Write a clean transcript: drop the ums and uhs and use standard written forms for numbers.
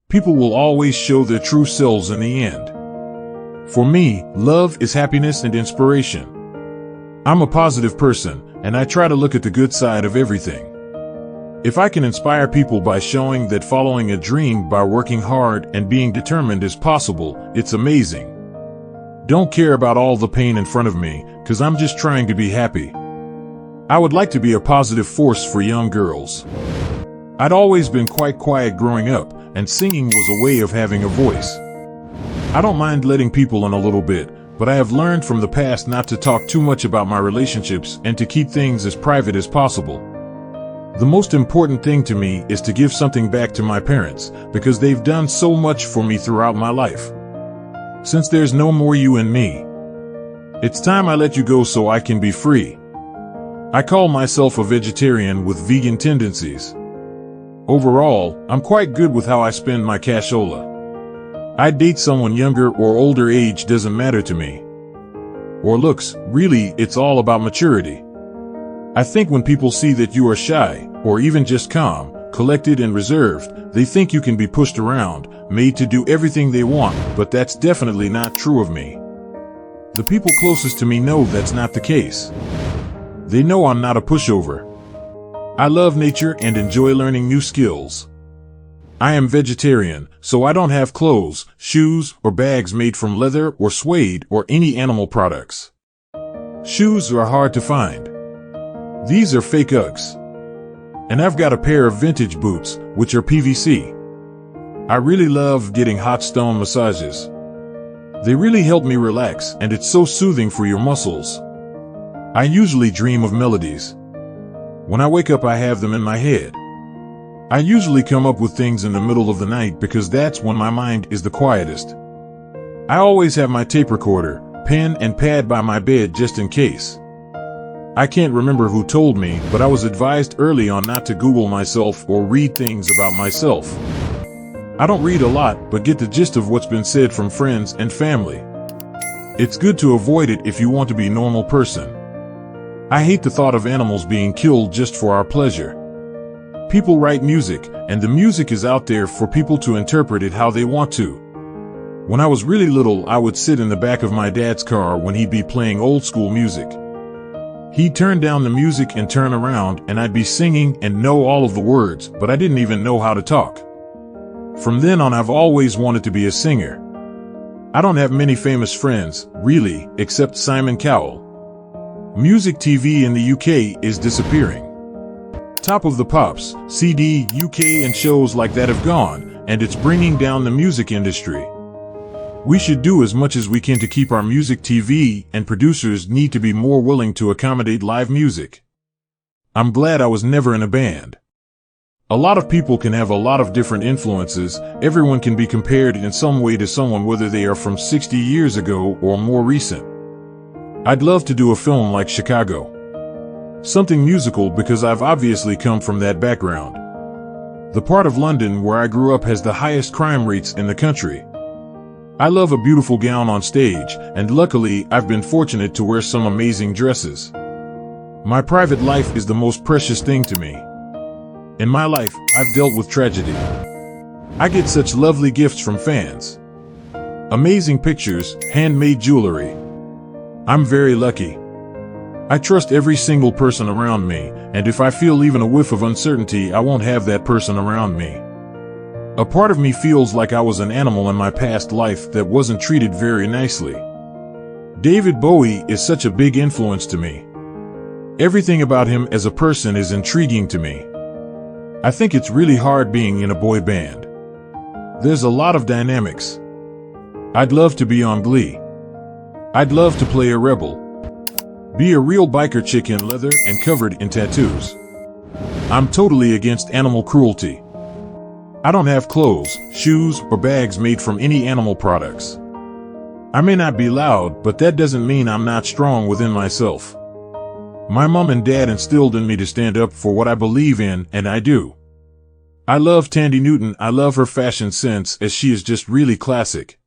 People will always show their true selves in the end. For me, love is happiness and inspiration. I'm a positive person, and I try to look at the good side of everything. If I can inspire people by showing that following a dream by working hard and being determined is possible, it's amazing. Don't care about all the pain in front of me, 'cause I'm just trying to be happy. I would like to be a positive force for young girls. I'd always been quite quiet growing up, and singing was a way of having a voice. I don't mind letting people in a little bit, but I have learned from the past not to talk too much about my relationships and to keep things as private as possible. The most important thing to me is to give something back to my parents, because they've done so much for me throughout my life. Since there's no more you and me, it's time I let you go so I can be free. I call myself a vegetarian with vegan tendencies. Overall, I'm quite good with how I spend my cashola. I date someone younger or older, age doesn't matter to me. Or looks, really, it's all about maturity. I think when people see that you are shy, or even just calm, collected and reserved, they think you can be pushed around, made to do everything they want, but that's definitely not true of me. The people closest to me know that's not the case. They know I'm not a pushover. I love nature and enjoy learning new skills. I am vegetarian, so I don't have clothes, shoes, or bags made from leather or suede or any animal products. Shoes are hard to find. These are fake Uggs. And I've got a pair of vintage boots, which are PVC. I really love getting hot stone massages. They really help me relax, and it's so soothing for your muscles. I usually dream of melodies. When I wake up, I have them in my head. I usually come up with things in the middle of the night because that's when my mind is the quietest. I always have my tape recorder, pen, and pad by my bed just in case. I can't remember who told me, but I was advised early on not to Google myself or read things about myself. I don't read a lot, but get the gist of what's been said from friends and family. It's good to avoid it if you want to be a normal person. I hate the thought of animals being killed just for our pleasure. People write music, and the music is out there for people to interpret it how they want to. When I was really little, I would sit in the back of my dad's car when he'd be playing old school music. He'd turn down the music and turn around, and I'd be singing and know all of the words, but I didn't even know how to talk. From then on, I've always wanted to be a singer. I don't have many famous friends, really, except Simon Cowell. Music TV in the UK is disappearing. Top of the Pops, CD, UK and shows like that have gone, and it's bringing down the music industry. We should do as much as we can to keep our music TV, and producers need to be more willing to accommodate live music. I'm glad I was never in a band. A lot of people can have a lot of different influences. Everyone can be compared in some way to someone, whether they are from 60 years ago or more recent. I'd love to do a film like Chicago. Something musical, because I've obviously come from that background. The part of London where I grew up has the highest crime rates in the country. I love a beautiful gown on stage, and luckily I've been fortunate to wear some amazing dresses. My private life is the most precious thing to me. In my life, I've dealt with tragedy. I get such lovely gifts from fans. Amazing pictures, handmade jewelry. I'm very lucky. I trust every single person around me, and if I feel even a whiff of uncertainty, I won't have that person around me. A part of me feels like I was an animal in my past life that wasn't treated very nicely. David Bowie is such a big influence to me. Everything about him as a person is intriguing to me. I think it's really hard being in a boy band. There's a lot of dynamics. I'd love to be on Glee. I'd love to play a rebel. Be a real biker chick in leather and covered in tattoos. I'm totally against animal cruelty. I don't have clothes, shoes, or bags made from any animal products. I may not be loud, but that doesn't mean I'm not strong within myself. My mom and dad instilled in me to stand up for what I believe in, and I do. I love Thandie Newton. I love her fashion sense, as she is just really classic.